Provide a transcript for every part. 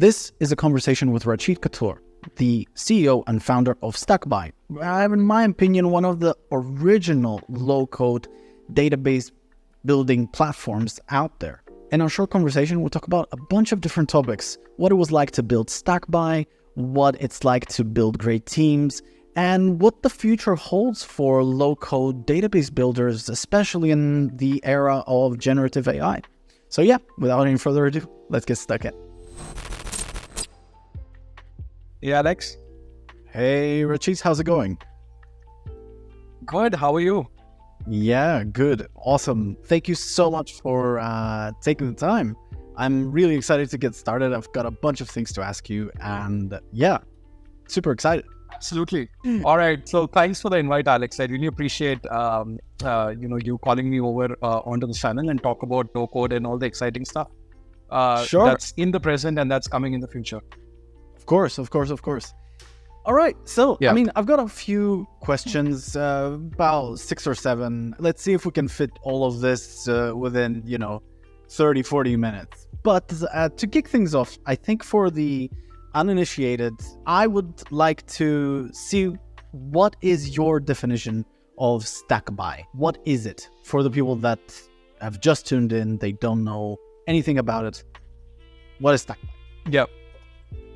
This is a conversation with Rachit Khator, the CEO and founder of Stackby. In my opinion, one of the original low-code database building platforms out there. In our short conversation, we'll talk about a bunch of different topics. What it was like to build Stackby, what it's like to build great teams, and what the future holds for low-code database builders, especially in the era of generative AI. So yeah, without any further ado, let's get stuck in. Hey, Alex. Hey, Rachit, how's it going? Good. How are you? Yeah, good. Awesome. Thank you so much for taking the time. I'm really excited to get started. I've got a bunch of things to ask you and yeah, super excited. Absolutely. All right. So thanks for the invite, Alex. I really appreciate you calling me over onto the channel and talk about no code and all the exciting stuff. Sure. That's in the present and that's coming in the future. Of course. All right. So, Yeah. I've got a few questions, about 6 or 7. Let's see if we can fit all of this within, 30, 40 minutes. But to kick things off, I think for the uninitiated, I would like to see what is your definition of Stackby? What is it for the people that have just tuned in? They don't know anything about it. What is Stackby? Yeah.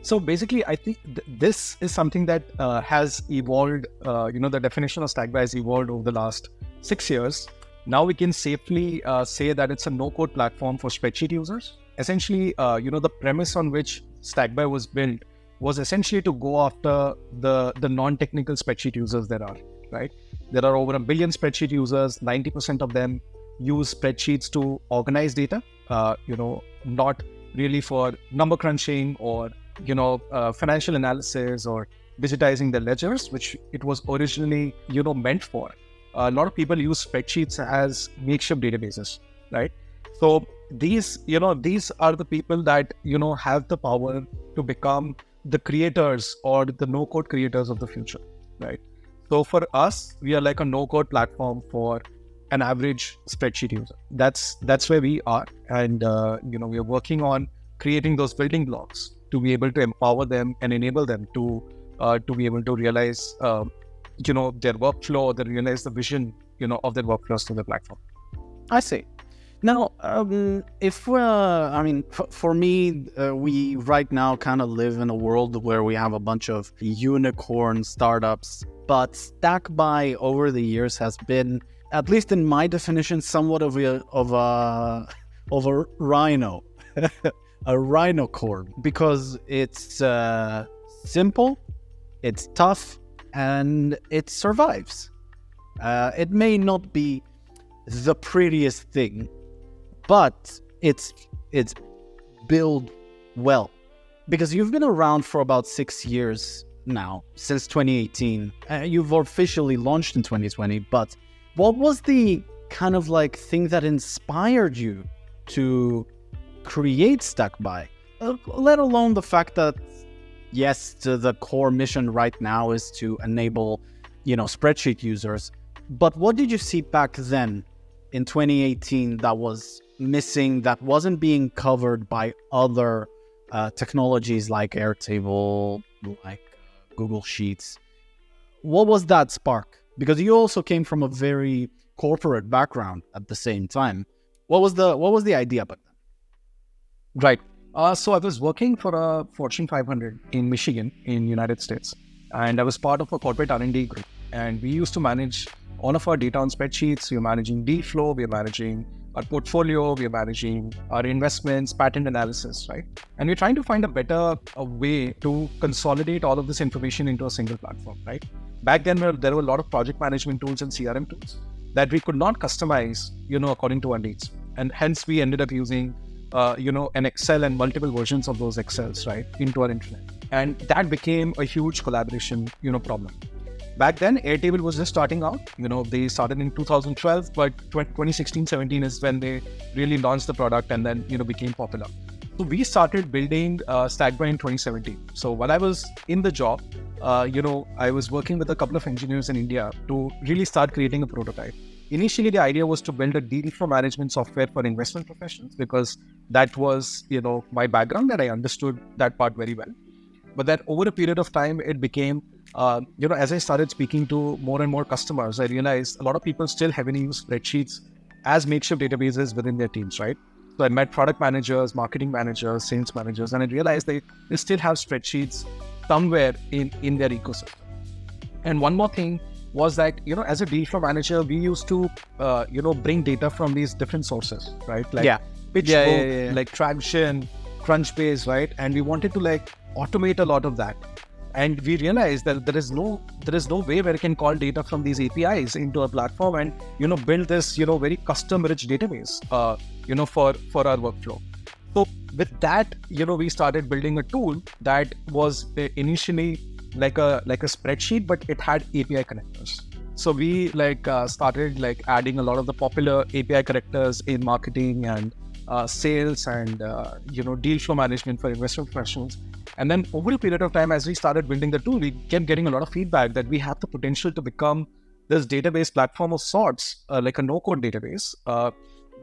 So basically, I think this is something that has evolved. The definition of Stackby has evolved over the last 6 years. Now we can safely say that it's a no-code platform for spreadsheet users. Essentially, the premise on which Stackby was built was essentially to go after the non-technical spreadsheet users there are, right? There are over 1 billion spreadsheet users. 90% of them use spreadsheets to organize data, not really for number crunching or financial analysis or digitizing the ledgers, which it was originally, meant for. A lot of people use spreadsheets as makeshift databases, right? So these are the people that, have the power to become the creators or the no-code creators of the future, right? So for us, we are like a no-code platform for an average spreadsheet user. That's where we are. And, we are working on creating those building blocks to be able to empower them and enable them to be able to realize, their workflow, they realize the vision, of their workflows to the platform. I see. Now, for me, we right now kind of live in a world where we have a bunch of unicorn startups, but Stackby over the years has been, at least in my definition, somewhat of a rhino, a rhinocorn, because it's simple, it's tough, and it survives. It may not be the prettiest thing, but it's built well, because you've been around for about 6 years now, since 2018. You've officially launched in 2020, but what was the kind of like thing that inspired you to create Stackby? Let alone the fact that, yes, the core mission right now is to enable, spreadsheet users. But what did you see back then in 2018 that was missing, that wasn't being covered by other technologies like Airtable, like Google Sheets? What was that spark? Because you also came from a very corporate background at the same time. What was the idea back then? Right. So I was working for a Fortune 500 in Michigan, in United States, and I was part of a corporate R&D group. And we used to manage all of our data on spreadsheets. We are managing deal flow, we are managing our portfolio, we are managing our investments, patent analysis, right? And we're trying to find a better way to consolidate all of this information into a single platform, right? Back then, there were a lot of project management tools and CRM tools that we could not customize, according to our needs. And hence we ended up using an Excel and multiple versions of those Excels, right, into our internet. And that became a huge collaboration, problem. Back then, Airtable was just starting out. They started in 2012, but 2016-17 is when they really launched the product and then, became popular. So we started building Stackby in 2017. So while I was in the job, I was working with a couple of engineers in India to really start creating a prototype. initially the idea was to build a deal flow management software for investment professionals, because that was, my background, and I understood that part very well. But that over a period of time, it became, as I started speaking to more and more customers, I realized a lot of people still heavily use spreadsheets as makeshift databases within their teams, right? So I met product managers, marketing managers, sales managers, and I realized they still have spreadsheets somewhere in their ecosystem. And one more thing was that, as a deal flow manager, we used to, bring data from these different sources, right? Like PitchBook, like Traction, Crunchbase, right? And we wanted to automate a lot of that. And we realized that there is no way where I can call data from these APIs into a platform and, build this, very custom rich database, for our workflow. So with that, we started building a tool that was initially like a spreadsheet, but it had API connectors. So we started adding a lot of the popular API connectors in marketing and sales and, deal flow management for investment professionals. And then over a period of time, as we started building the tool, we kept getting a lot of feedback that we have the potential to become this database platform of sorts, like a no-code database,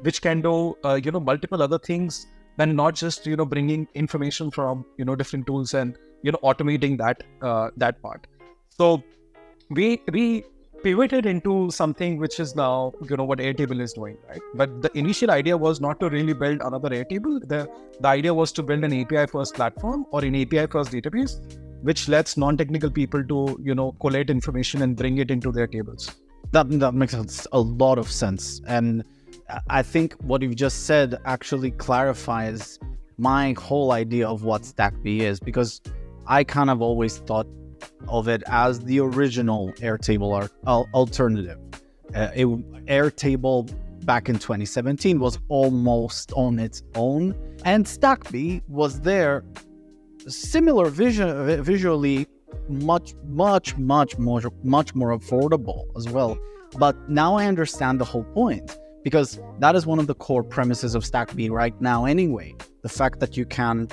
which can do, multiple other things than not just, bringing information from, different tools and, automating that part. So we pivoted into something which is now, what Airtable is doing, right? But the initial idea was not to really build another Airtable. The idea was to build an API-first platform or an API-first database, which lets non-technical people to, collate information and bring it into their tables. That makes a lot of sense. And I think what you've just said actually clarifies my whole idea of what Stackby is, because I kind of always thought of it as the original Airtable alternative. Airtable back in 2017 was almost on its own, and Stackby was there, similar visually, much more affordable as well. But now I understand the whole point, because that is one of the core premises of Stackby right now anyway. The fact that you can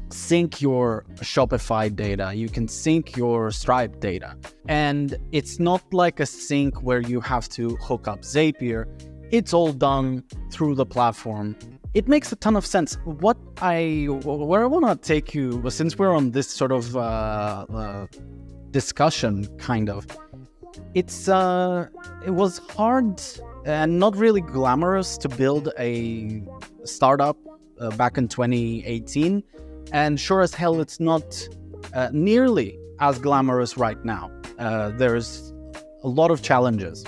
sync your Shopify data, you can sync your Stripe data. And it's not like a sync where you have to hook up Zapier. It's all done through the platform. It makes a ton of sense. Where I want to take you, since we're on this sort of discussion, kind of, it was hard and not really glamorous to build a startup back in 2018. And sure as hell, it's not nearly as glamorous right now. There's a lot of challenges.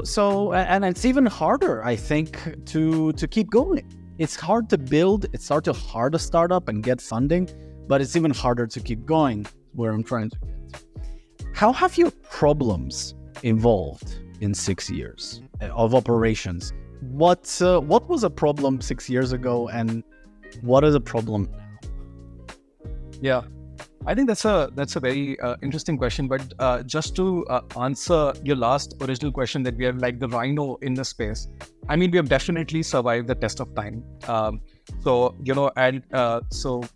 So, and it's even harder, I think, to keep going. It's hard to build, it's hard to start up and get funding, but it's even harder to keep going, where I'm trying to get. How have your problems evolved in 6 years of operations? What was a problem 6 years ago, and what is a problem now? Yeah, I think that's a very interesting question. But just to answer your last original question, that we are like the rhino in the space. I mean, we have definitely survived the test of time. So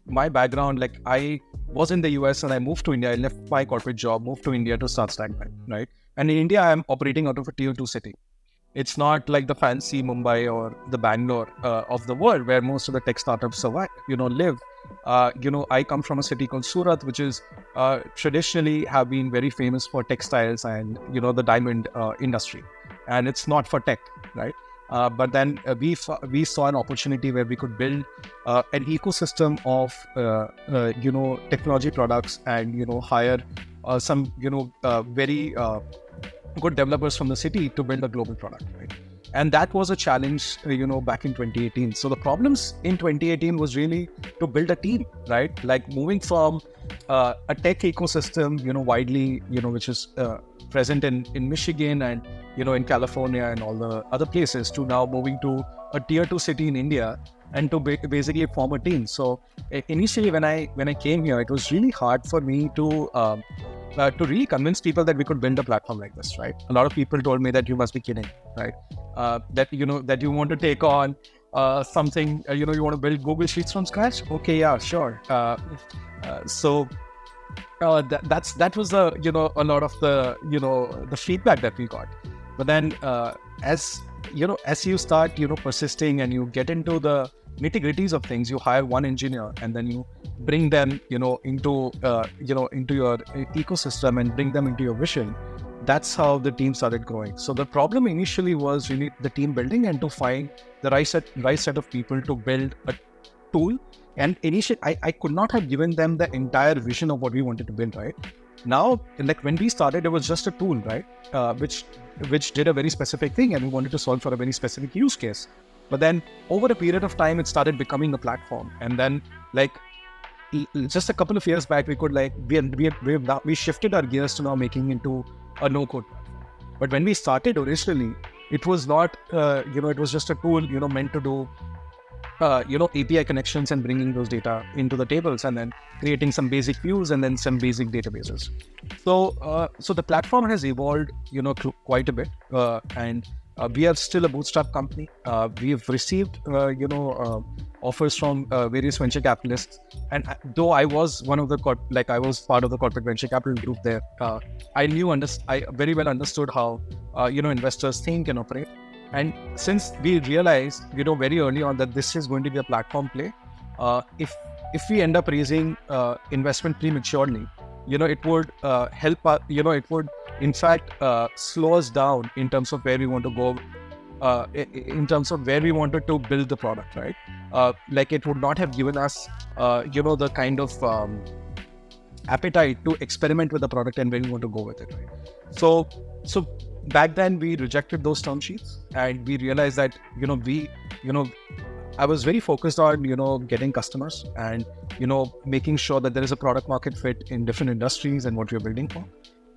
my background, like I was in the US and I moved to India. I left my corporate job, moved to India to start Stackby, right? And in India, I'm operating out of a tier 2 city. It's not like the fancy Mumbai or the Bangalore of the world where most of the tech startups survive, live. I come from a city called Surat, which is traditionally have been very famous for textiles and, the diamond industry. And it's not for tech, right? But then we saw an opportunity where we could build an ecosystem of, technology products and, hire some, very good developers from the city to build a global product, right? And that was a challenge, back in 2018. So the problems in 2018 was really to build a team, right? Like moving from a tech ecosystem, widely, which is present in Michigan and, in California and all the other places, to now moving to a tier 2 city in India and to basically form a team. So initially when I came here, it was really hard for me to really convince people that we could build a platform like this, right? A lot of people told me that you must be kidding, right? That you want to take on something, you want to build Google Sheets from scratch. Okay, yeah, sure. So that was a lot of the the feedback that we got. But then as you start persisting and you get into the nitty-gritties of things, you hire one engineer and then you bring them into your ecosystem and bring them into your vision. That's how the team started growing. So the problem initially was really the team building and to find the right set of people to build a tool. And initially, I could not have given them the entire vision of what we wanted to build, right? Now, like when we started, it was just a tool, right? Which did a very specific thing, and we wanted to solve for a very specific use case. But then over a period of time, it started becoming a platform. And then just a couple of years back, we could we shifted our gears to now making into a no-code platform. But when we started originally, it was not, it was just a tool, meant to do, API connections and bringing those data into the tables and then creating some basic views and then some basic databases. So the platform has evolved, quite a bit, and we are still a bootstrap company. We have received, offers from various venture capitalists. And though I was one of the I was part of the corporate venture capital group there, I very well understood how investors think and operate. And since we realized very early on that this is going to be a platform play, if we end up raising investment prematurely, it would help us, it would in fact slow us down in terms of where we want to go, in terms of where we wanted to build the product, right? It would not have given us the kind of appetite to experiment with the product and where we want to go with it, right? So back then we rejected those term sheets and we realized that I was very focused on getting customers and making sure that there is a product market fit in different industries and what we're building for.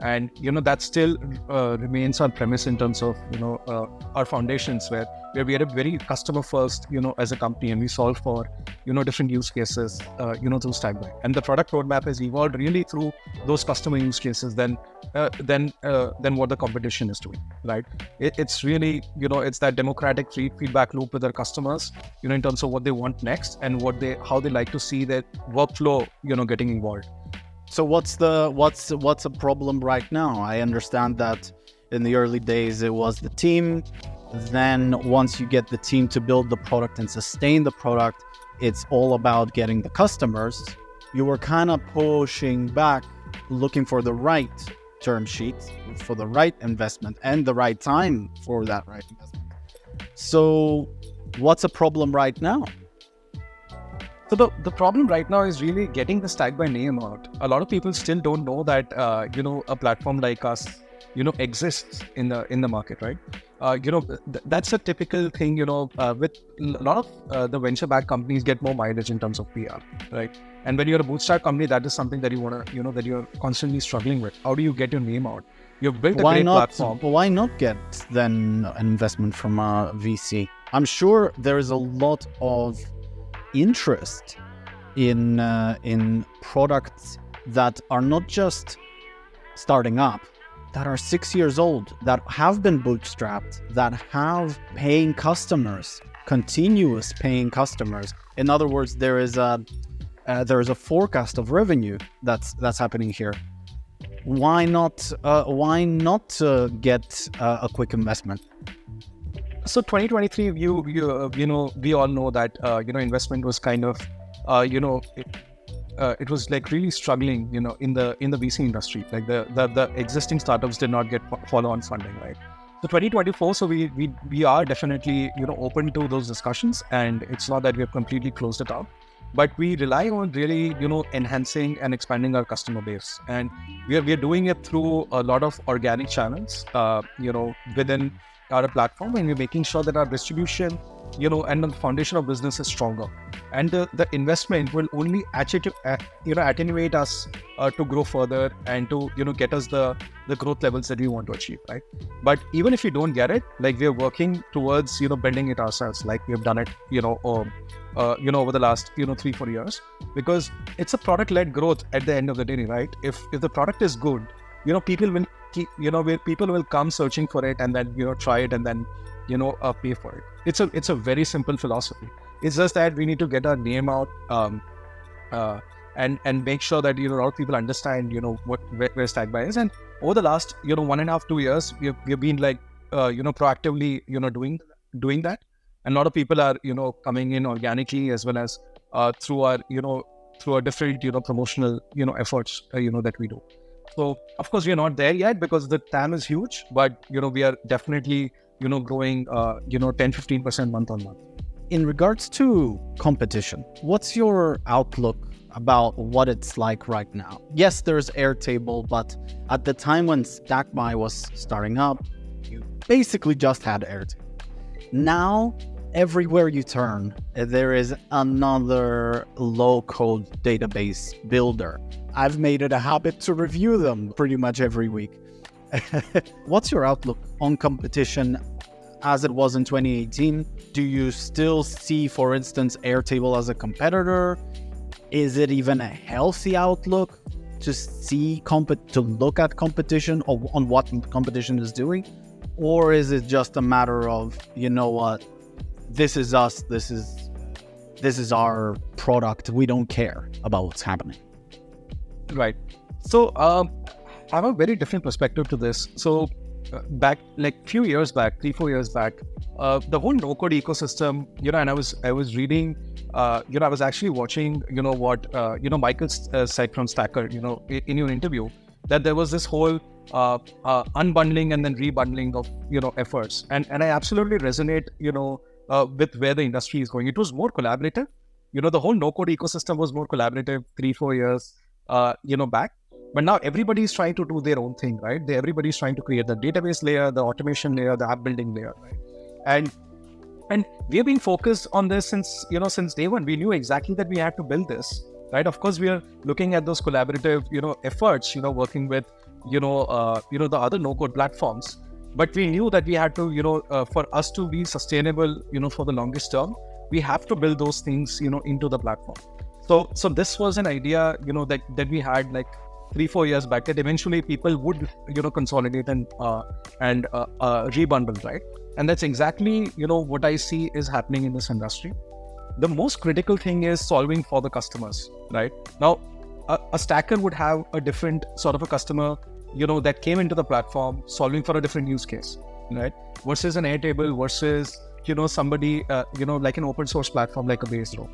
And that still remains our premise in terms of our foundations, where we are a very customer first as a company, and we solve for different use cases through Stackby. And the product roadmap has evolved really through those customer use cases than what the competition is doing, right? It's really it's that democratic feedback loop with our customers in terms of what they want next and how they like to see their workflow getting involved. So what's a problem right now? I understand that in the early days it was the team. Then once you get the team to build the product and sustain the product, it's all about getting the customers. You were kind of pushing back, looking for the right term sheet, for the right investment and the right time for that right investment. So what's a problem right now? So the problem right now is really getting the Stackby name out. A lot of people still don't know that a platform like us exists in the market, right? That's a typical thing. With a lot of the venture-backed companies get more mileage in terms of PR, right? And when you're a bootstrap company, that is something that you want to that you're constantly struggling with. How do you get your name out? You've built a great platform. Why not get then an investment from a VC? I'm sure there is a lot of interest in products that are not just starting up, that are 6 years old, that have been bootstrapped, that have paying customers, continuous paying customers. In other words, there is a forecast of revenue that's happening here. Why not get a quick investment? So 2023, we all know that investment was kind of it was like really struggling in the VC industry. Like the existing startups did not get follow-on funding, right? So 2024, so we are definitely open to those discussions, and it's not that we have completely closed it out, but we rely on really enhancing and expanding our customer base, and we are doing it through a lot of organic channels within our platform, and we're making sure that our distribution and the foundation of business is stronger, and the investment will only attenuate us to grow further and to get us the growth levels that we want to achieve, right? But even if we don't get it, like, we're working towards building it ourselves, like we have done it over the last 3-4 years, because it's a product-led growth at the end of the day, right? If the product is good, people will where people will come searching for it and then try it and then pay for it. It's a very simple philosophy. It's just that we need to get our name out and make sure that a lot of people understand where Stackby is. And over the last 1.5-2 years, we've been like proactively, doing that. And a lot of people are, coming in organically as well as through our, through our different, promotional, efforts, that we do. So of course we are not there yet because the TAM is huge, but, we are definitely, growing, 10-15% month on month. In regards to competition, what's your outlook about what it's like right now? Yes, there's Airtable, but at the time when Stackby was starting up, you basically just had Airtable. Now, everywhere you turn, there is another low-code database builder. I've made it a habit to review them pretty much every week. What's your outlook on competition as it was in 2018? Do you still see, for instance, Airtable as a competitor? Is it even a healthy outlook to see to look at competition or on what competition is doing? Or is it just a matter of, you know what, this is us, this is our product, we don't care about what's happening? Right. So I have a very different perspective to this. So back like 3-4 years back, the whole no-code ecosystem, and I was reading, I was actually watching, what, Michael said from Stacker, in your interview, that there was this whole unbundling and then rebundling of, efforts. And I absolutely resonate, with where the industry is going. It was more collaborative. The whole no-code ecosystem was more collaborative 3-4 years, back. But now everybody's trying to do their own thing, right? Everybody's trying to create the database layer, the automation layer, the app building layer, right? And we have been focused on this since day one. We knew exactly that we had to build this, right? Of course, we are looking at those collaborative, efforts, working with, the other no-code platforms. But we knew that we had to, for us to be sustainable, for the longest term, we have to build those things, into the platform. So this was an idea, that we had like 3-4 years back, that eventually people would, consolidate and rebundle, right? And that's exactly, what I see is happening in this industry. The most critical thing is solving for the customers, right? Now, a stacker would have a different sort of a customer, that came into the platform solving for a different use case, right? Versus an Airtable, versus, somebody, like an open source platform like a Base-Row.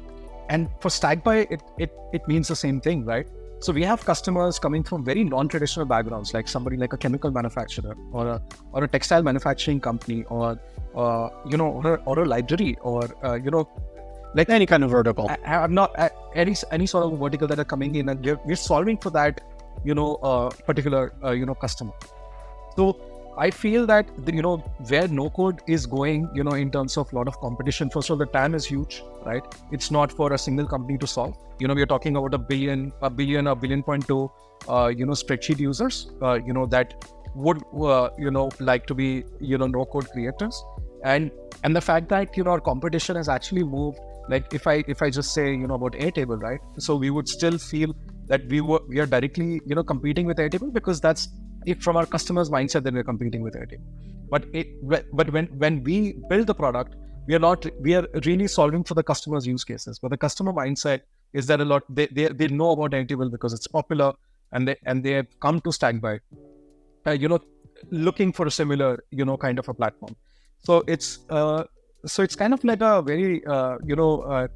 And for Stackby, it means the same thing, right? So we have customers coming from very non-traditional backgrounds, like somebody like a chemical manufacturer or a textile manufacturing company or a library or, like any kind of vertical. I'm not any sort of vertical that are coming in, and we're solving for that, particular, customer. So I feel that, where no code is going, in terms of a lot of competition, first of all, the TAM is huge, right? It's not for a single company to solve. We are talking about a billion, 1.2 billion, spreadsheet users, that would, like to be, no code creators. And the fact that, our competition has actually moved, like if I just say, about Airtable, right? So we would still feel that we are directly, competing with Airtable, because that's, if from our customers' mindset, then we're competing with Airtable. But when we build the product, we are really solving for the customer's use cases. But the customer mindset is that a lot, they know about Airtable because it's popular, and they have come to Stackby, looking for a similar, kind of a platform. So it's kind of like a very,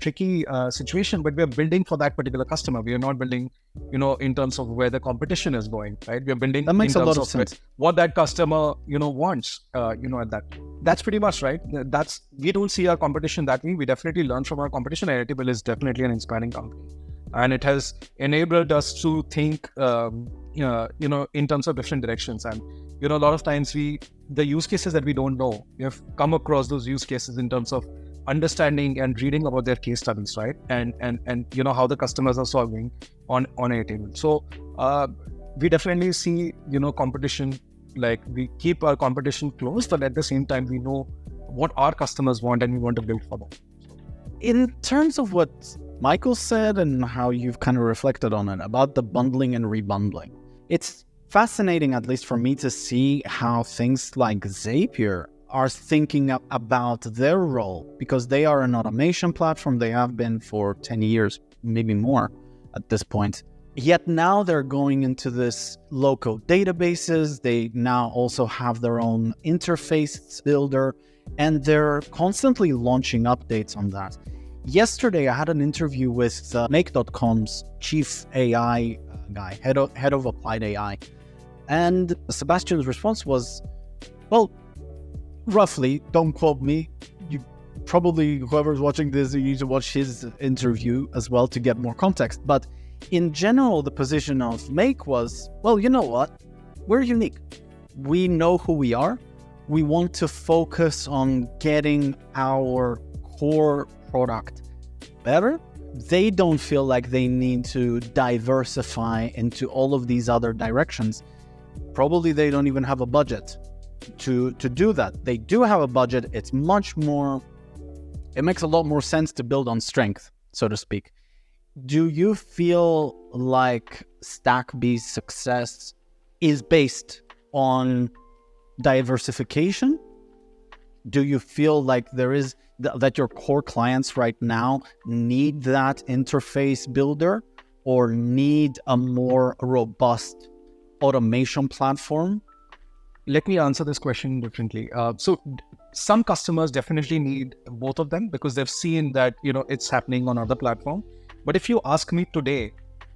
tricky situation, but we're building for that particular customer. We are not building, in terms of where the competition is going, right? We're building that makes in a terms lot of of sense. what that customer, wants, at that. That's pretty much right. We don't see our competition that way. We definitely learn from our competition. Airtable is definitely an inspiring company, and it has enabled us to think, in terms of different directions. And a lot of times the use cases that we don't know, we have come across those use cases in terms of understanding and reading about their case studies, right? And how the customers are solving on Airtable. So we definitely see, competition, like we keep our competition close, but at the same time, we know what our customers want and we want to build for them. In terms of what Michael said and how you've kind of reflected on it about the bundling and rebundling, it's fascinating, at least for me, to see how things like Zapier are thinking about their role, because they are an automation platform. They have been for 10 years, maybe more at this point. Yet now they're going into this local databases. They now also have their own interface builder, and they're constantly launching updates on that. Yesterday, I had an interview with Make.com's chief AI guy, head of applied AI. And Sebastian's response was, well, roughly, don't quote me. You probably, whoever's watching this, you need to watch his interview as well to get more context. But in general, the position of Make was, well, you know what? We're unique. We know who we are. We want to focus on getting our core product better. They don't feel like they need to diversify into all of these other directions. Probably they don't even have a budget to do that. They do have a budget. It makes a lot more sense to build on strength, so to speak. Do you feel like Stackby's success is based on diversification? Do you feel like there is that your core clients right now need that interface builder or need a more robust automation platform? Let me answer this question differently. So some customers definitely need both of them because they've seen that, it's happening on other platform. But if you ask me today,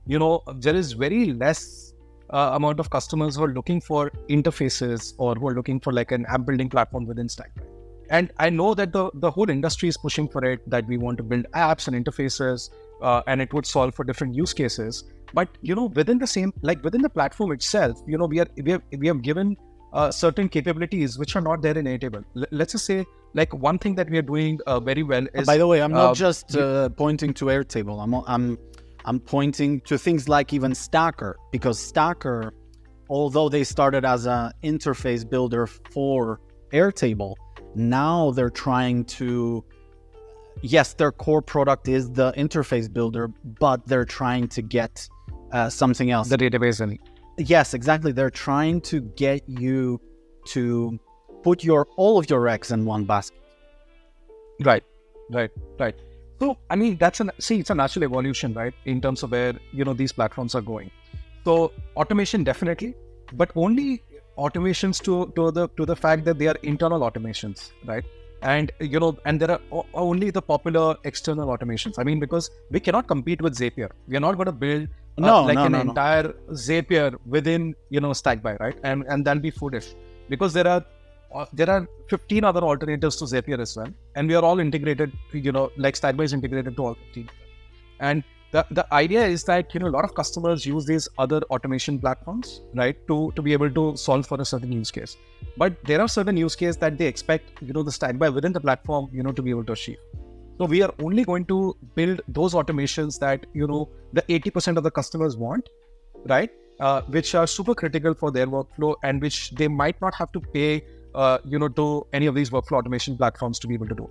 there is very less amount of customers who are looking for interfaces or who are looking for like an app building platform within Stackby. And I know that the whole industry is pushing for it, that we want to build apps and interfaces and it would solve for different use cases. But, within the platform itself, we have given certain capabilities which are not there in Airtable. Let's just say, like, one thing that we are doing very well is... By the way, I'm not just pointing to Airtable. I'm pointing to things like even Stacker, because Stacker, although they started as an interface builder for Airtable, now they're trying to... Yes, their core product is the interface builder, but they're trying to get something else. The database in it. Yes, exactly. They're trying to get you to put all of your eggs in one basket. Right. So, I mean, it's a natural evolution, right? In terms of where, these platforms are going. So automation definitely, but only automations to the fact that they are internal automations, right? And, and there are only the popular external automations. I mean, because we cannot compete with Zapier. We are not going to build an entire Zapier within, Stackby, right? And that'll be foolish because there are 15 other alternatives to Zapier as well. And we are all integrated, like Stackby is integrated to all 15. And the idea is that, a lot of customers use these other automation platforms, right, to be able to solve for a certain use case. But there are certain use cases that they expect, the Stackby within the platform, to be able to achieve. So we are only going to build those automations that, the 80% of the customers want, right, which are super critical for their workflow and which they might not have to pay, to any of these workflow automation platforms to be able to do,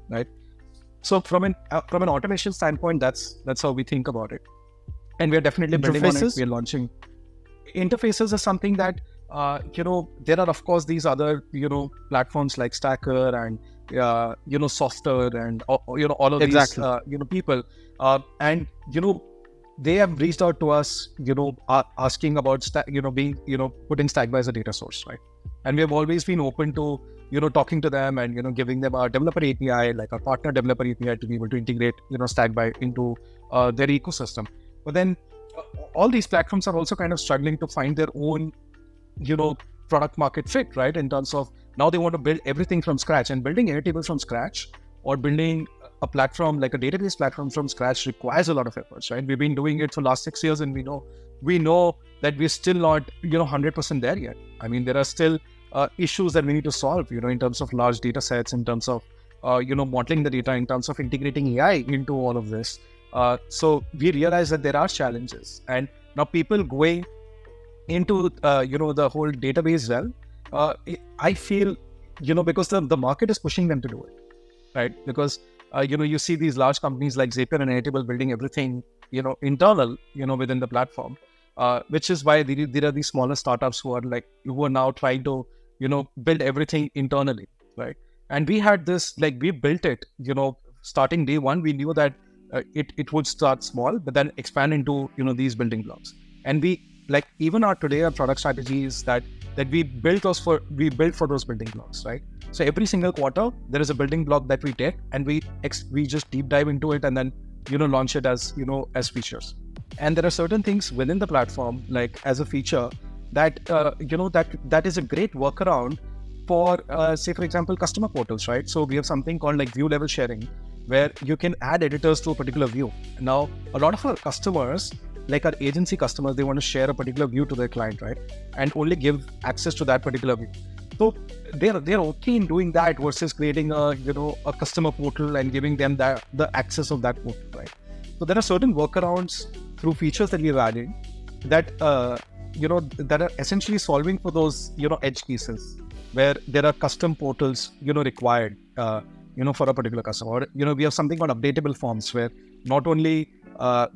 right? So from an automation standpoint, that's how we think about it, and we're definitely building on it. We're launching interfaces is something that there are of course these other platforms like Stacker and Softer and all of these people and they have reached out to us asking about putting Stackby as a data source, right? And we have always been open to talking to them and giving them our developer API, like our partner developer API, to be able to integrate Stackby into their ecosystem. But then all these platforms are also kind of struggling to find their own product market fit, right? In terms of now they want to build everything from scratch, and building Airtable from scratch or building a platform like a database platform from scratch requires a lot of efforts, right? We've been doing it for the last 6 years, and we know that we're still not 100% there yet. I mean, there are still issues that we need to solve, in terms of large data sets, in terms of modeling the data, in terms of integrating AI into all of this. So we realize that there are challenges, and now people going into the whole database well, I feel because the market is pushing them to do it, right? Because you see these large companies like Zapier and Airtable building everything internal within the platform, which is why there are these smaller startups who are now trying to build everything internally, right? And we had this, we built it starting day one. We knew that it would start small, but then expand into, these building blocks. And we, like, even our product strategy is that we build for those building blocks, right? So every single quarter there is a building block that we take, and we just deep dive into it, and then launch it as features. And there are certain things within the platform, like as a feature, that that is a great workaround for say, for example, customer portals, right? So we have something called like view level sharing, where you can add editors to a particular view. Now, a lot of our customers, like our agency customers, they want to share a particular view to their client, right? And only give access to that particular view. So they're okay in doing that versus creating a customer portal and giving them the access of that portal, right? So there are certain workarounds through features that we've added that that are essentially solving for those edge cases where there are custom portals required for a particular customer. Or, we have something called updatable forms, where not only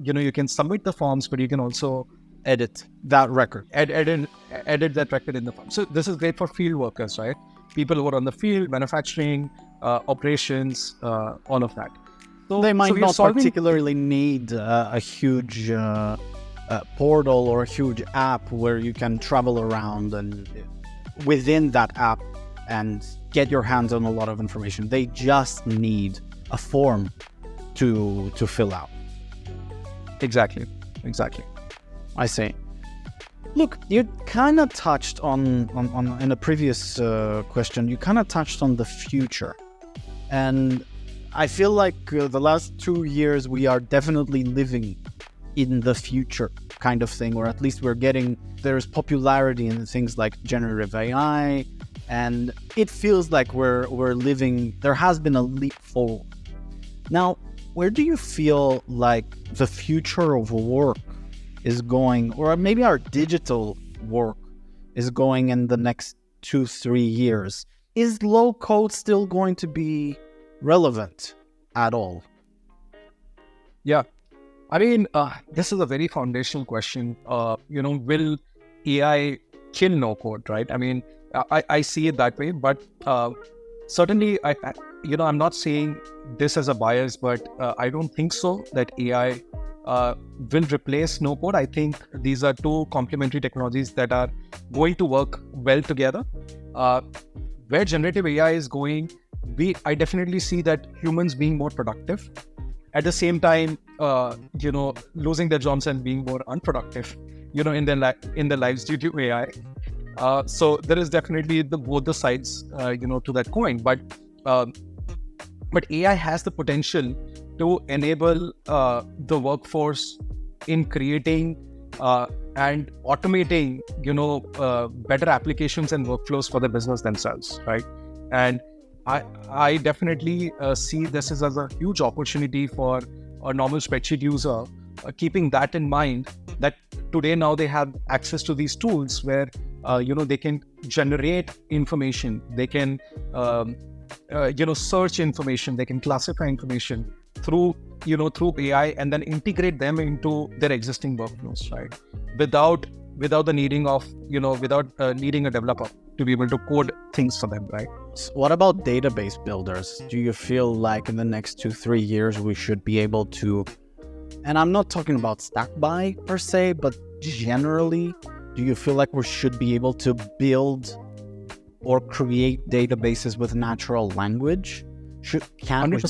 you can submit the forms, but you can also edit that record. Edit that record in the form. So this is great for field workers, right? People who are on the field, manufacturing, operations, all of that. So they might not particularly need a huge portal or a huge app where you can travel around and within that app and get your hands on a lot of information. They just need a form to fill out. Exactly. I see. Look, you kind of touched on in a previous question, you kind of touched on the future. And I feel like the last 2 years, we are definitely living in the future kind of thing, or at least there's popularity in things like generative AI, and it feels like we're living, there has been a leap forward. Now, where do you feel like the future of work is going, or maybe our digital work is going in the next 2-3 years? Is low code still going to be relevant at all? Yeah. I mean, this is a very foundational question. Will AI kill no code, right? I mean, I see it that way, but certainly, I'm not saying this as a bias, but I don't think so that AI will replace no code. I think these are two complementary technologies that are going to work well together. Where generative AI is going, I definitely see that humans being more productive, at the same time, losing their jobs and being more unproductive, in their lives due to AI. So there is definitely both the sides, to that coin. But AI has the potential to enable the workforce in creating and automating, better applications and workflows for the business themselves, right? And I definitely see this as a huge opportunity for a normal spreadsheet user, keeping that in mind, that today now they have access to these tools where they can generate information, they can search information, they can classify information through AI, and then integrate them into their existing workflows, right? Without the needing of without needing a developer to be able to code things for them, right? So what about database builders? Do you feel like in the next 2-3 years we should be able to, and I'm not talking about Stackby per se, but generally, do you feel like we should be able to build or create databases with natural language? Do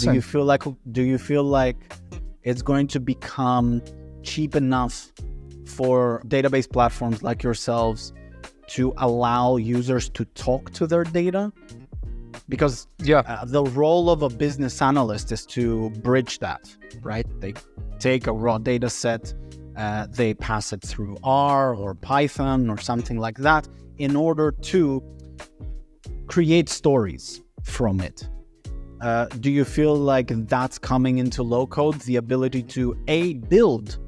you feel like it's going to become cheap enough for database platforms like yourselves to allow users to talk to their data? Because the role of a business analyst is to bridge that, right? They take a raw data set, they pass it through R or Python or something like that in order to create stories from it. Do you feel like that's coming into low code, the ability to build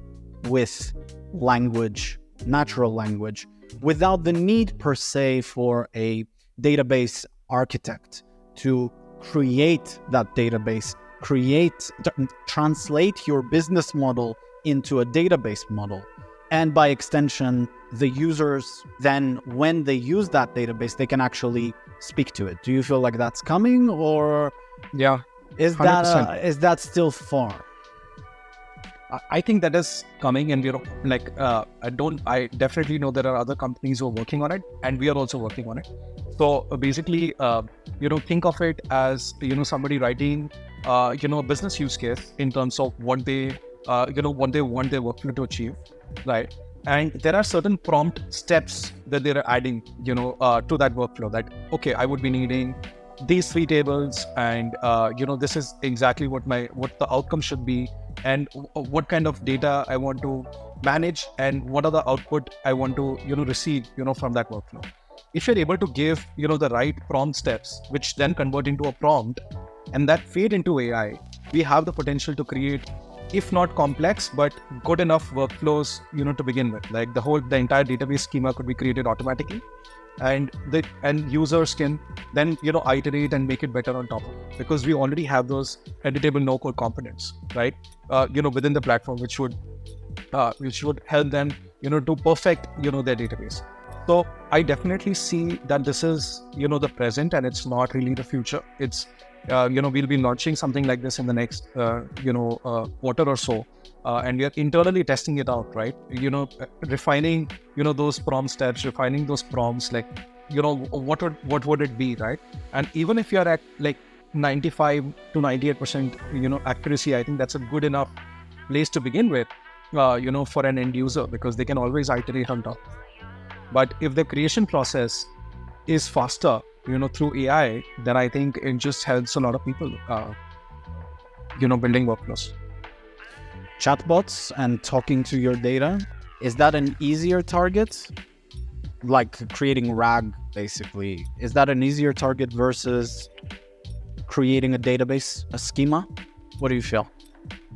with language, natural language, without the need per se for a database architect to create that database, translate your business model into a database model, and by extension, the users then, when they use that database, they can actually speak to it? Do you feel like that's coming, or yeah, is that still far? I think that is coming, and we're like, I definitely know there are other companies who are working on it, and we are also working on it. So basically, think of it as, somebody writing, a business use case in terms of what they, what they want their workflow to achieve, right? And there are certain prompt steps that they're adding, to that workflow that, okay, I would be needing these 3 tables, and, this is exactly what the outcome should be, and what kind of data I want to manage, and what are the output I want to, receive, from that workflow. If you're able to give, the right prompt steps, which then convert into a prompt and that feed into AI, we have the potential to create, if not complex, but good enough workflows, to begin with. Like the entire database schema could be created automatically, and users can then, iterate and make it better on top of it, because we already have those editable no-code components, right? Within the platform, which would help them, to perfect, their database. So I definitely see that this is, the present, and it's not really the future. It's, we'll be launching something like this in the next, quarter or so. And we are internally testing it out, right? Refining, those prompt steps, refining those prompts, like, what would it be, right? And even if you're at like 95 to 98%, accuracy, I think that's a good enough place to begin with, for an end user, because they can always iterate on top. But if the creation process is faster, through AI, then I think it just helps a lot of people, building workflows. Chatbots and talking to your data, is that an easier target? Like creating RAG, basically. Is that an easier target versus creating a database, a schema? What do you feel?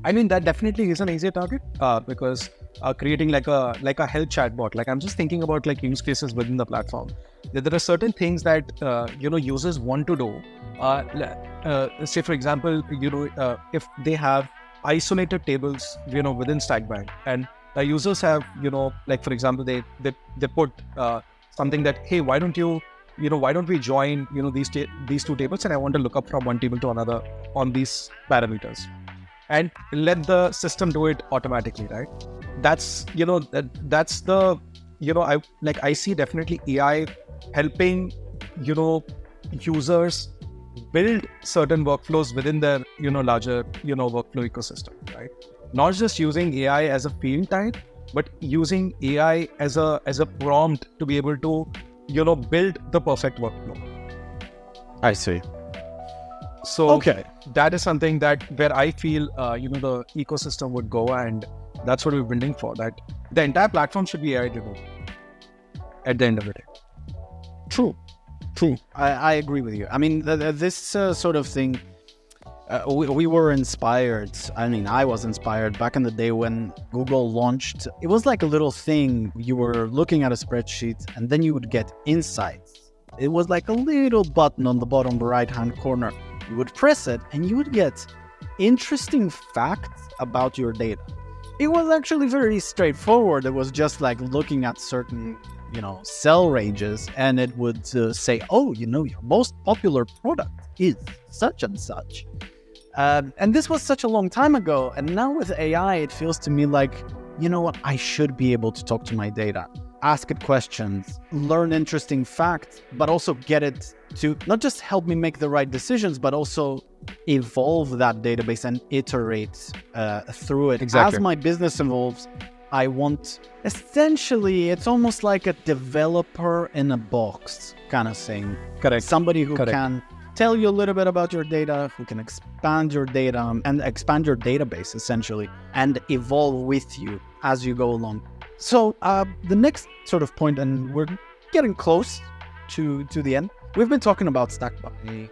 I mean, that definitely is an easier target, because creating like a health chatbot, like I'm just thinking about like use cases within the platform. There are certain things that users want to do. Say for example, if they have isolated tables, within Stackby, and the users have, like for example, they put something that, hey, why don't we join, these 2 tables, and I want to look up from one table to another on these parameters, and let the system do it automatically, right? That's, that's the, I see definitely AI helping, users build certain workflows within their, larger, workflow ecosystem, right? Not just using AI as a field type, but using AI as a prompt to be able to, build the perfect workflow. I see. So okay, that is something that where I feel, the ecosystem would go, and that's what we're building for. That the entire platform should be AI driven at the end of the day. True. I agree with you. I mean, this sort of thing, we were inspired. I mean, I was inspired back in the day when Google launched. It was like a little thing. You were looking at a spreadsheet, and then you would get insights. It was like a little button on the bottom right-hand corner. You would press it, and you would get interesting facts about your data. It was actually very straightforward. It was just like looking at certain, cell ranges, and it would say, oh, your most popular product is such and such. And this was such a long time ago. And now with AI, it feels to me like, I should be able to talk to my data, ask it questions, learn interesting facts, but also get it to not just help me make the right decisions, but also evolve that database and iterate through it. Exactly. As my business evolves, I want, essentially, it's almost like a developer in a box kind of thing. Correct. Somebody who can tell you a little bit about your data, who can expand your data and expand your database, essentially, and evolve with you as you go along. So the next sort of point, and we're getting close to the end. We've been talking about Stackby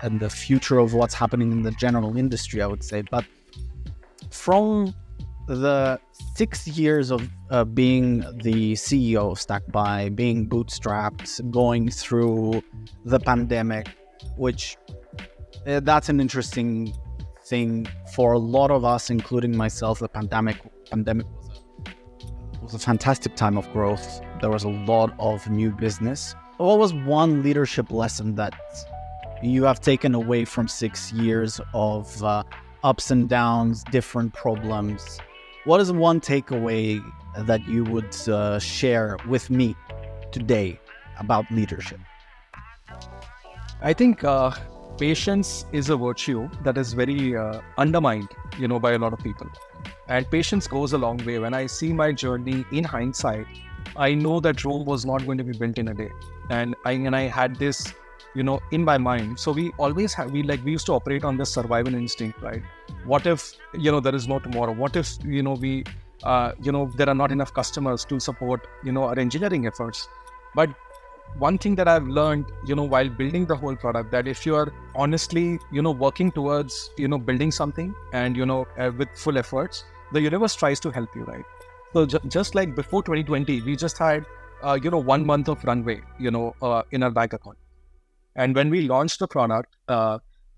and the future of what's happening in the general industry, I would say. But from the 6 years of being the CEO of Stackby, being bootstrapped, going through the pandemic, which that's an interesting thing for a lot of us, including myself. The pandemic was a fantastic time of growth. There was a lot of new business. What was one leadership lesson that you have taken away from 6 years of ups and downs, different problems. What is one takeaway that you would share with me today about leadership? I think patience is a virtue that is very undermined, by a lot of people. And patience goes a long way. When I see my journey in hindsight, I know that Rome was not going to be built in a day. And I had this, in my mind. So we always have, we used to operate on this survival instinct, right? What if, there is no tomorrow? What if, there are not enough customers to support, our engineering efforts? But one thing that I've learned, while building the whole product, that if you are honestly, working towards, building something and, with full efforts, the universe tries to help you, right? So just like before 2020, we just had, 1 month of runway, in our bank account. And when we launched the product,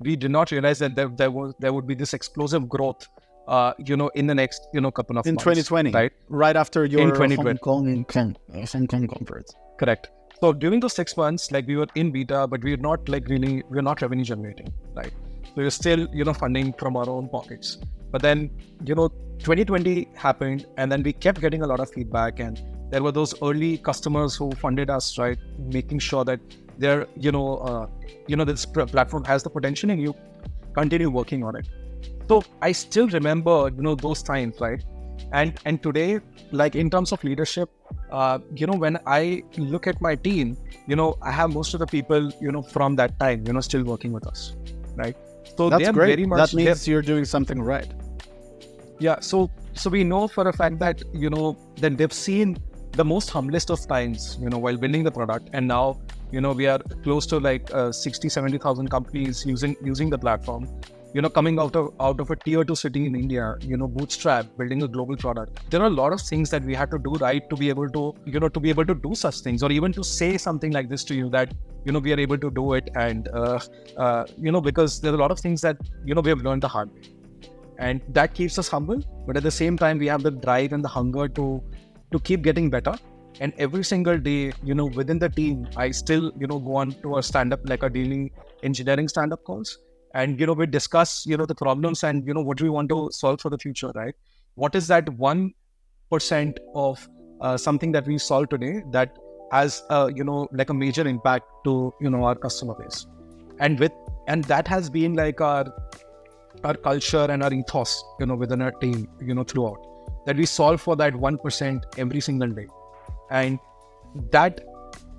we did not realize that there would be this explosive growth, in the next, couple of months. In 2020, right? Right after your In 2020. Hong Kong conference. Correct. So during those 6 months, we were in beta, but we're not revenue generating, right? So we're still, funding from our own pockets. But then, 2020 happened, and then we kept getting a lot of feedback, and there were those early customers who funded us, right? Making sure that they're, this platform has the potential and you continue working on it. So I still remember, those times, right? And today, in terms of leadership, when I look at my team, I have most of the people, from that time, still working with us, right? So that's they're great. Very much, that means you're doing something right. Yeah. So we know for a fact that, that they've seen the most humblest of times, while building the product. And now, we are close to 60, 70,000 companies using the platform. Coming out of a tier 2 city in India, bootstrap, building a global product. There are a lot of things that we had to do right to be able to, do such things, or even to say something like this to you that, we are able to do it. And, because there are a lot of things that, we have learned the hard way. And that keeps us humble. But at the same time, we have the drive and the hunger to keep getting better. And every single day, within the team, I still, go on to a stand-up, a daily engineering stand-up calls. And, we discuss, the problems and, what do we want to solve for the future, right? What is that 1% of something that we solve today that has, a major impact to, our customer base? And that has been our culture and our ethos, within our team, throughout, that we solve for that 1% every single day. And that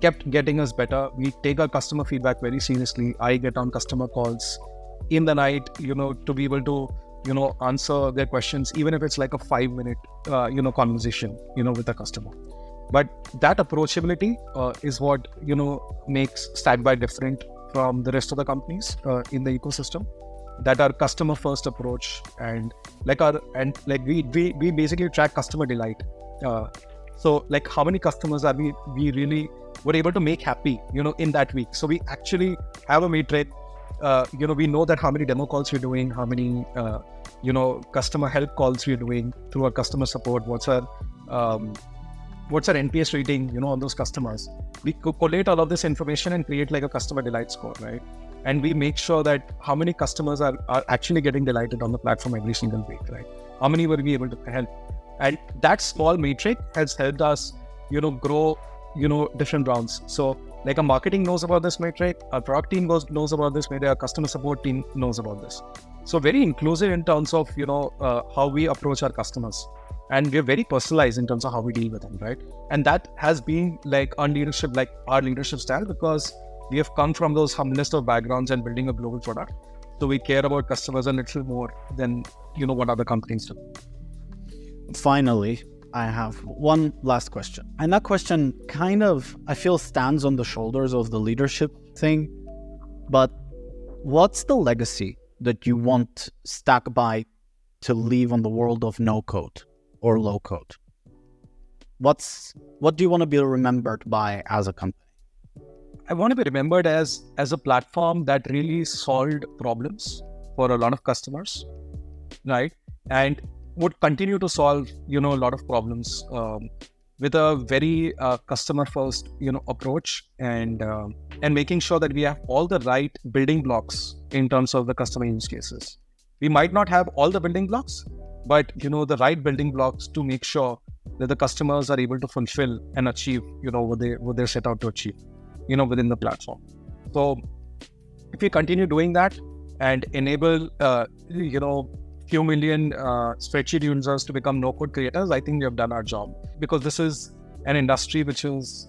kept getting us better. We take our customer feedback very seriously. I get on customer calls in the night, to be able to, answer their questions, even if it's a 5-minute, conversation, with the customer. But that approachability is what, makes Stackby different from the rest of the companies in the ecosystem. That our customer first approach and we basically track customer delight. So how many customers are we really were able to make happy, in that week? So we actually have a metric. We know that how many demo calls we're doing, how many, customer help calls we're doing through our customer support. What's our NPS rating, on those customers. We collate all of this information and create a customer delight score, right? And we make sure that how many customers are actually getting delighted on the platform every single week, right? How many were we able to help? And that small metric has helped us, grow, different rounds. So a marketing knows about this metric, our product team knows about this metric, our customer support team knows about this. So very inclusive in terms of, how we approach our customers. And we're very personalized in terms of how we deal with them, right? And that has been our leadership style, because we have come from those humblest of backgrounds and building a global product. So we care about customers a little more than, what other companies do. Finally, I have one last question. And that question kind of, I feel, stands on the shoulders of the leadership thing. But what's the legacy that you want Stackby to leave on the world of no code or low code? What do you want to be remembered by as a company? I want to be remembered as a platform that really solved problems for a lot of customers, right? And would continue to solve, a lot of problems with a very customer-first, approach, and making sure that we have all the right building blocks in terms of the customer use cases. We might not have all the building blocks, but the right building blocks to make sure that the customers are able to fulfill and achieve what they're set out to achieve within the platform. So if we continue doing that and enable few million spreadsheet users to become no-code creators, I think we have done our job, because this is an industry which is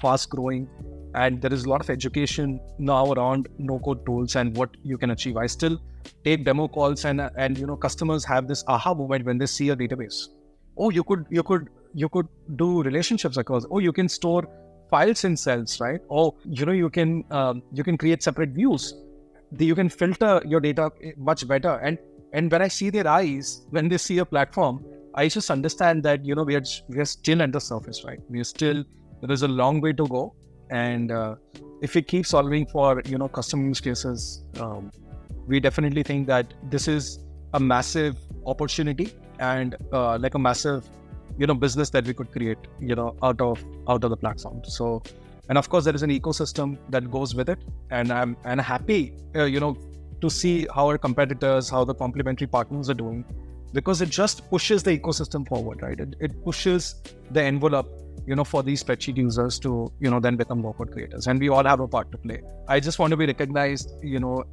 fast growing, and there is a lot of education now around no-code tools and what you can achieve. I still take demo calls and customers have this aha moment when they see a database. Oh, you could do relationships across. Oh, you can store files in cells, right? Oh, you can create separate views. You can filter your data much better. And when I see their eyes, when they see a platform, I just understand that, we are still at the surface, right? There is a long way to go. And if we keep solving for, custom use cases, we definitely think that this is a massive opportunity and like a massive, business that we could create, out of the platform. So, and of course, there is an ecosystem that goes with it. And I'm happy, to see how our competitors, how the complementary partners are doing, because it just pushes the ecosystem forward, right? It pushes the envelope, for these spreadsheet users to, then become no-code creators. And we all have a part to play. I just want to be recognized,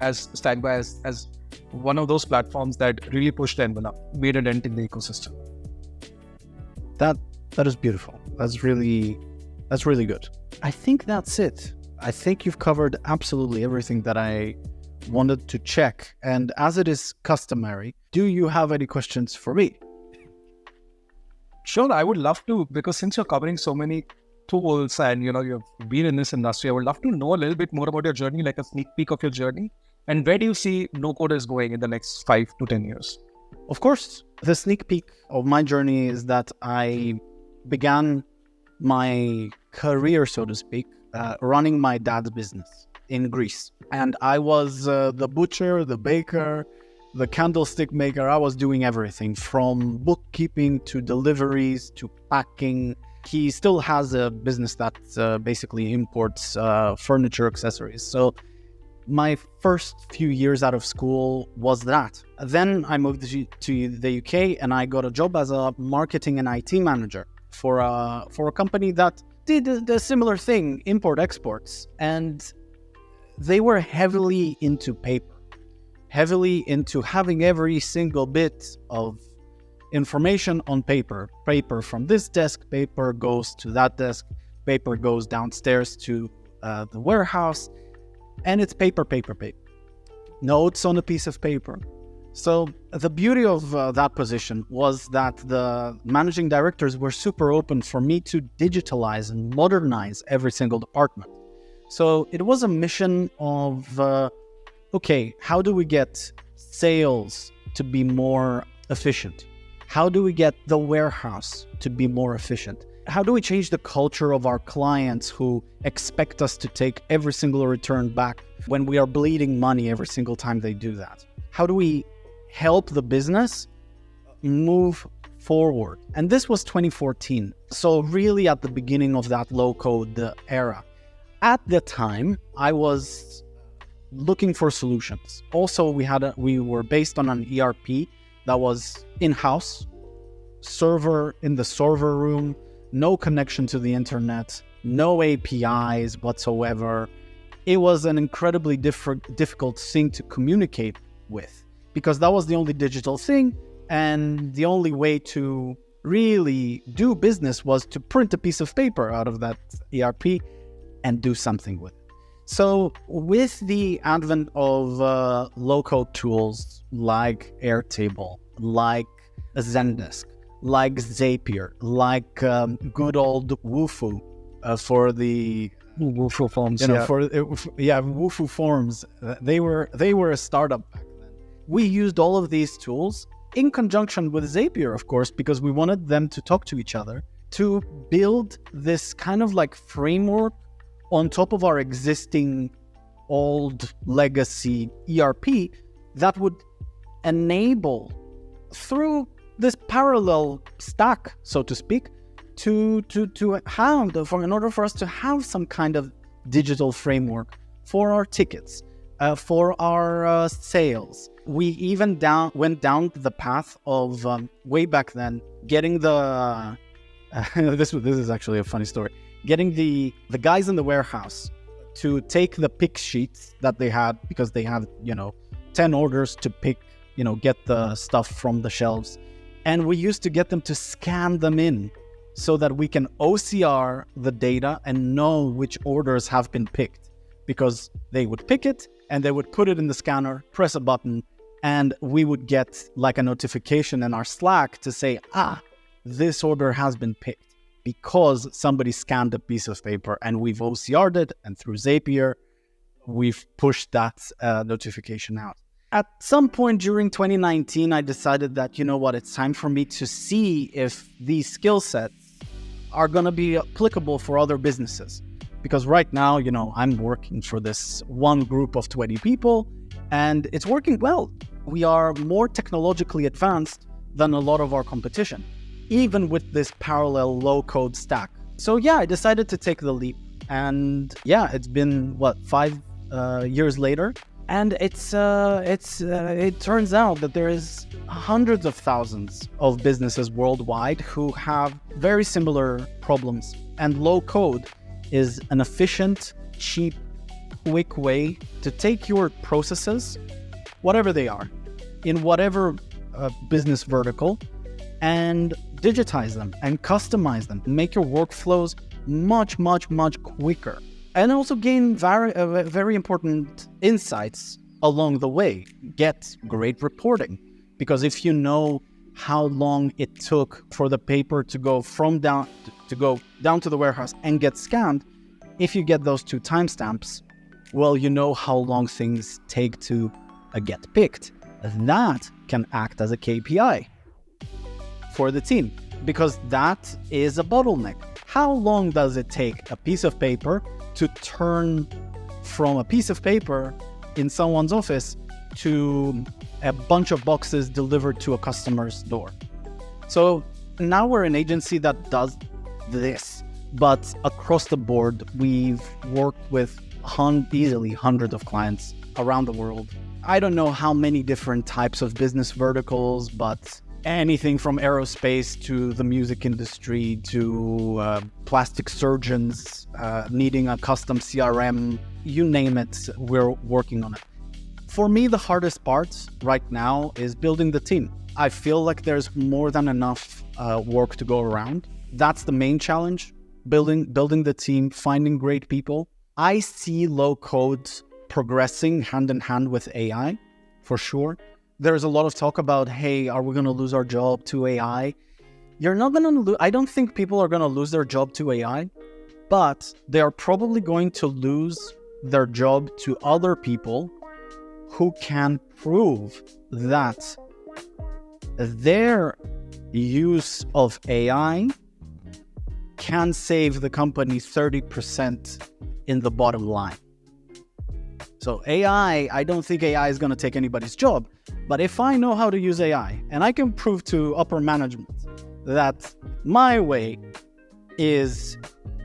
as Stackby as one of those platforms that really pushed the envelope, made a dent in the ecosystem. That is beautiful. That's really good. I think that's it. I think you've covered absolutely everything that I wanted to check. And as it is customary, do you have any questions for me? Sure, I would love to, because since you're covering so many tools and you've been in this industry, I would love to know a little bit more about your journey, like a sneak peek of your journey. And where do you see no-code is going in the next 5 to 10 years? Of course, the sneak peek of my journey is that I began my career, so to speak, running my dad's business in Greece. And I was the butcher, the baker, the candlestick maker. I was doing everything from bookkeeping to deliveries to packing. He still has a business that basically imports furniture accessories. So my first few years out of school was that. Then I moved to the UK and I got a job as a marketing and IT manager for a company that did the similar thing, import exports. And they were heavily into paper, heavily into having every single bit of information on paper. Paper from this desk, paper goes to that desk, paper goes downstairs to the warehouse, and it's paper. Notes on a piece of paper. So the beauty of that position was that the managing directors were super open for me to digitalize and modernize every single department. So it was a mission of, okay, how do we get sales to be more efficient? How do we get the warehouse to be more efficient? How do we change the culture of our clients who expect us to take every single return back when we are bleeding money every single time they do that? How do we help the business move forward? And this was 2014. So really at the beginning of that low-code era. At the time, I was looking for solutions. Also, we were based on an ERP that was in-house, server in the server room, no connection to the internet, no APIs whatsoever. It was an incredibly difficult thing to communicate with, because that was the only digital thing, and the only way to really do business was to print a piece of paper out of that ERP and do something with it. So with the advent of low-code tools like Airtable, like Zendesk, like Zapier, like good old Wufoo for the Wufoo Forms, Wufoo Forms. They were a startup back then. We used all of these tools in conjunction with Zapier, of course, because we wanted them to talk to each other, to build this kind of like framework on top of our existing old legacy ERP that would enable, through this parallel stack, so to speak, to have, in order for us to have some kind of digital framework for our tickets, for our sales, We even went down the path of way back then getting the this is actually a funny story. Getting the guys in the warehouse to take the pick sheets that they had, because they had 10 orders to pick, get the stuff from the shelves, and we used to get them to scan them in so that we can OCR the data and know which orders have been picked, because they would pick it and they would put it in the scanner, press a button, and we would get like a notification in our Slack to say, this order has been picked because somebody scanned a piece of paper, and we've OCR'd it, and through Zapier, we've pushed that notification out. At some point during 2019, I decided that, it's time for me to see if these skill sets are going to be applicable for other businesses. Because right now, I'm working for this one group of 20 people, and it's working well. We are more technologically advanced than a lot of our competition, even with this parallel low-code stack. So yeah, I decided to take the leap. And yeah, it's been, 5 years later? And it turns out that there is hundreds of thousands of businesses worldwide who have very similar problems. And low code is an efficient, cheap, quick way to take your processes, whatever they are, in whatever business vertical, and digitize them and customize them, make your workflows much, much, much quicker. And also gain very important insights along the way. Get great reporting. Because if you know how long it took for the paper to go down to the warehouse and get scanned, if you get those 2 timestamps, well, you know how long things take to get picked. That can act as a KPI for the team, because that is a bottleneck. How long does it take a piece of paper to turn from a piece of paper in someone's office to a bunch of boxes delivered to a customer's door? So now we're an agency that does this, but across the board, we've worked with easily hundreds of clients around the world. I don't know how many different types of business verticals, but anything from aerospace to the music industry to plastic surgeons needing a custom CRM, you name it, we're working on it. For me, the hardest part right now is building the team. I feel like there's more than enough work to go around. That's the main challenge, building the team, finding great people. I see low code progressing hand in hand with AI, for sure. There's a lot of talk about, hey, are we going to lose our job to AI? You're not going to lose. I don't think people are going to lose their job to AI, but they are probably going to lose their job to other people who can prove that their use of AI can save the company 30% in the bottom line. So AI, I don't think AI is going to take anybody's job. But if I know how to use AI and I can prove to upper management that my way is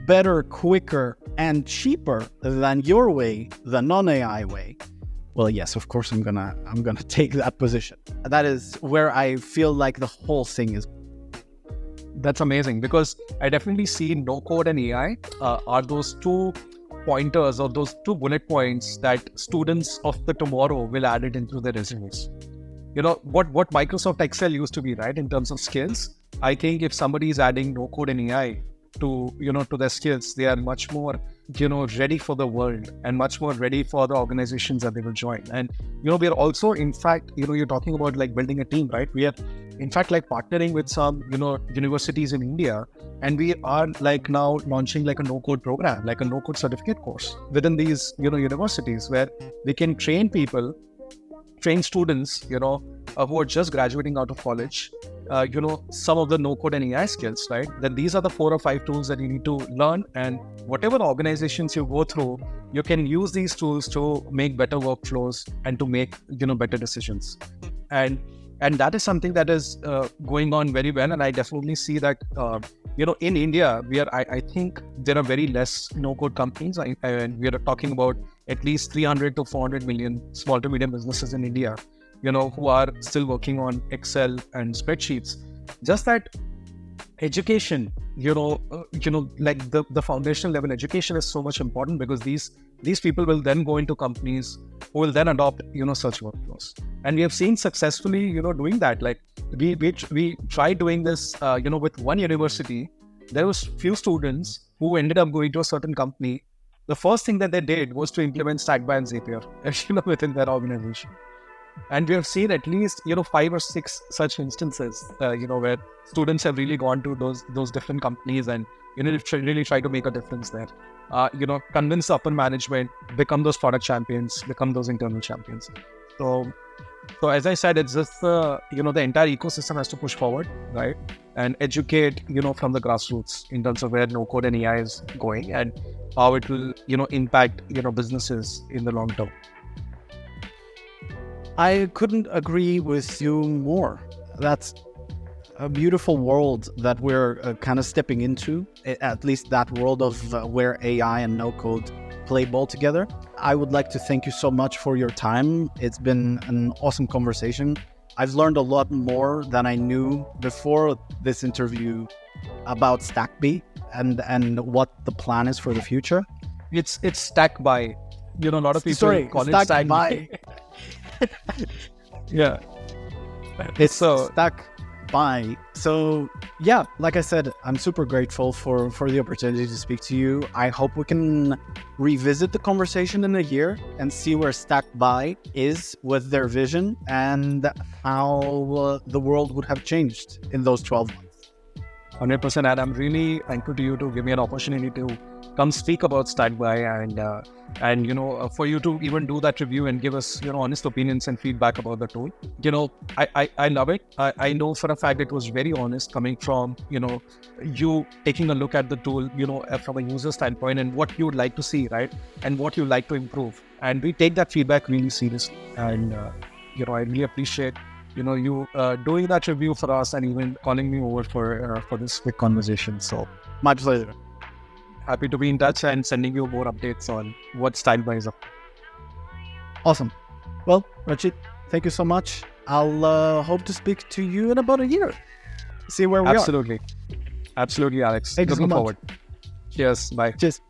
better, quicker, and cheaper than your way, the non-AI way, well, yes, of course I'm gonna take that position. That is where I feel like the whole thing is. That's amazing, because I definitely see no code and AI are those 2 pointers or those 2 bullet points that students of the tomorrow will add it into their resumes. What Microsoft Excel used to be, right, in terms of skills. I think if somebody is adding no code and AI to their skills, they are much more ready for the world and much more ready for the organizations that they will join. And we are also, in fact, you're talking about like building a team, right? We are in fact like partnering with some universities in India, and we are like now launching like a no code program, like a no code certificate course within these universities, where we can train students who are just graduating out of college, some of the no code and AI skills, right? Then these are the 4 or 5 tools that you need to learn, and whatever organizations you go through, you can use these tools to make better workflows and to make better decisions. And that is something that is going on very well. And I definitely see that in India, I think there are very less no code companies, and we are talking about at least 300 to 400 million small to medium businesses in India, who are still working on Excel and spreadsheets. Just that education, like the foundational level education is so much important, because these people will then go into companies who will then adopt, such workflows. And we have seen successfully, doing that. Like we tried doing this, with one university. There was few students who ended up going to a certain company. The first thing that they did was to implement Stackby and Zapier, within their organization. And we have seen at least, 5 or 6 such instances, where students have really gone to those different companies and, really try to make a difference there. Convince upper management, become those product champions, become those internal champions. So as I said, it's just the entire ecosystem has to push forward, right? And educate, from the grassroots in terms of where no code and AI is going and how it will, impact, businesses in the long term. I couldn't agree with you more. That's a beautiful world that we're kind of stepping into, at least that world of where AI and no code play ball together. I would like to thank you so much for your time. It's been an awesome conversation. I've learned a lot more than I knew before this interview about Stackby and what the plan is for the future. It's Stackby. A lot of people call it Stackby. Yeah, it's so Stackby. So yeah, like I said, I'm super grateful for the opportunity to speak to you. I hope we can revisit the conversation in a year and see where Stackby is with their vision and how the world would have changed in those 12 months. 100%, and I'm really thankful to you to give me an opportunity to come speak about Stackby and for you to even do that review and give us honest opinions and feedback about the tool. I love it. I know for a fact it was very honest, coming from you taking a look at the tool from a user standpoint and what you would like to see, right, and what you like to improve. And we take that feedback really seriously. And I really appreciate you doing that review for us and even calling me over for this quick conversation. So my pleasure. Happy to be in touch and sending you more updates on what Stackby is up to. Awesome. Well, Rachit, thank you so much. I'll hope to speak to you in about a year. See where we are. Absolutely, Alex. Thank you so Looking much. forward. Cheers. Bye. Cheers.